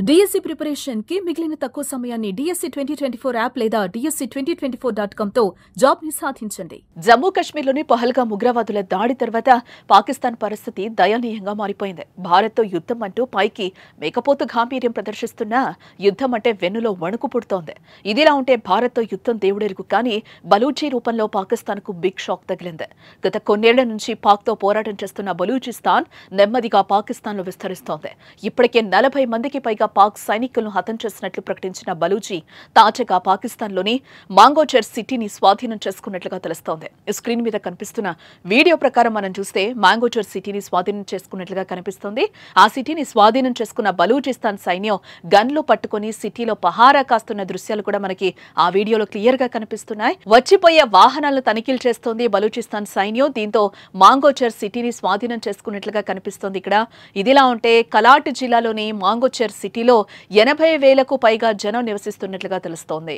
DSC preparation కి మిగిలిన తక్కువ సమయాన్ని డిఎస్సి 2024 యాప్ లేదా DSC2024.com తో జాబ్ ని సాధించండి. జమ్మూ కశ్మీర్లోని పహల్గామ్ ఉగ్రవాదుల దాడి తర్వాత పాకిస్తాన్ పరిస్థితి దయనీయంగా మారిపోయింది. భారత్తో యుద్ధం అంటూ పైకి మేకపోతు గాంభీర్యం ప్రదర్శిస్తున్న యుద్ధం అంటే వెన్నులో వణుకు పుడుతోంది. ఇదిలా ఉంటే భారత్తో యుద్ధం దేవుడెరుగు కానీ బలూచి రూపంలో పాకిస్తాన్కు బిగ్ షాక్ తగిలింది. గత కొన్నేళ్ల నుంచి పాక్తో పోరాటం చేస్తున్న బలూచిస్తాన్ నెమ్మదిగా పాకిస్తాన్లో విస్తరిస్తోంది. ఇప్పటికే 40 మందికి పైగా పాక్ సైనికులను హతం చేసినట్లు ప్రకటించిన బలూచి తాజాగా పాకిస్తాన్లోని మాంగోచర్ సిటీని స్వాధీనం చేసుకున్నట్లుగా తెలుస్తోంది. స్క్రీన్ మీద కనిపిస్తున్న వీడియో ప్రకారం మనం చూస్తే మాంగోచర్ సిటీని స్వాధీనం చేసుకున్నట్లుగా కనిపిస్తోంది. ఆ సిటీని స్వాధీనం చేసుకున్న బలూచిస్తాన్ సైన్యం గన్లు పట్టుకుని సిటీలో పహారా కాస్తున్న దృశ్యాలు కూడా మనకి ఆ వీడియోలో క్లియర్ గా కనిపిస్తున్నాయి. వచ్చిపోయే వాహనాలను తనిఖీలు చేస్తోంది బలూచిస్తాన్ సైన్యం. దీంతో మాంగోచర్ సిటీని స్వాధీనం చేసుకున్నట్లుగా కనిపిస్తోంది. ఇక్కడ ఇదిలా ఉంటే కలాట్ జిల్లాలోని మాంగోచర్ సిటీలో 80,000కు పైగా జనం నివసిస్తున్నట్లుగా తెలుస్తోంది.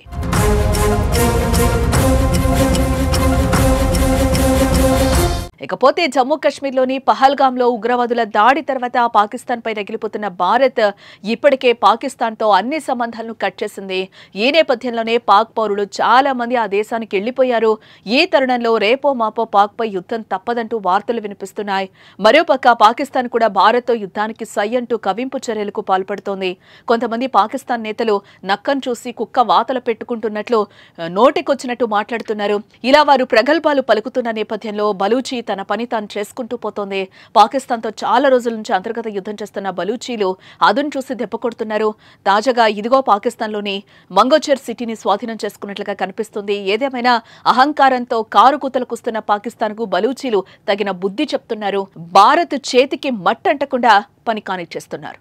ఇకపోతే జమ్మూ కశ్మీర్లోని పహల్గామ్లో ఉగ్రవాదుల దాడి తర్వాత పాకిస్తాన్పై రగిలిపోతున్న భారత్ ఇప్పటికే పాకిస్తాన్తో అన్ని సంబంధాలను కట్ చేసింది. ఈ నేపథ్యంలోనే పాక్ పౌరులు చాలా మంది ఆ దేశానికి వెళ్లిపోయారు. ఈ తరుణంలో రేపో మాపో పాక్పై యుద్ధం తప్పదంటూ వార్తలు వినిపిస్తున్నాయి. మరోపక్క పాకిస్తాన్ కూడా భారత్తో యుద్ధానికి సై అంటూ కవింపు చర్యలకు పాల్పడుతోంది. కొంతమంది పాకిస్తాన్ నేతలు నక్కను చూసి కుక్క వాతలు పెట్టుకుంటున్నట్లు నోటికొచ్చినట్టు మాట్లాడుతున్నారు. ఇలా వారు ప్రగల్భాలు పలుకుతున్న నేపథ్యంలో బలూచి తన పని తాను చేసుకుంటూ పోతోంది. పాకిస్తాన్తో చాలా రోజుల నుంచి అంతర్గత యుద్ధం చేస్తున్న బలూచీలు అదును చూసి దెబ్బకొడుతున్నారు. తాజాగా ఇదిగో పాకిస్తాన్లోని మంగోచర్ సిటీని స్వాధీనం చేసుకున్నట్లుగా కనిపిస్తుంది. ఏదేమైనా అహంకారంతో కారు కూతలకొస్తున్న పాకిస్తాన్కు బలూచీలు తగిన బుద్ధి చెప్తున్నారు. భారత్ చేతికి మట్టంటకుండా పని కానిచ్చేస్తున్నారు.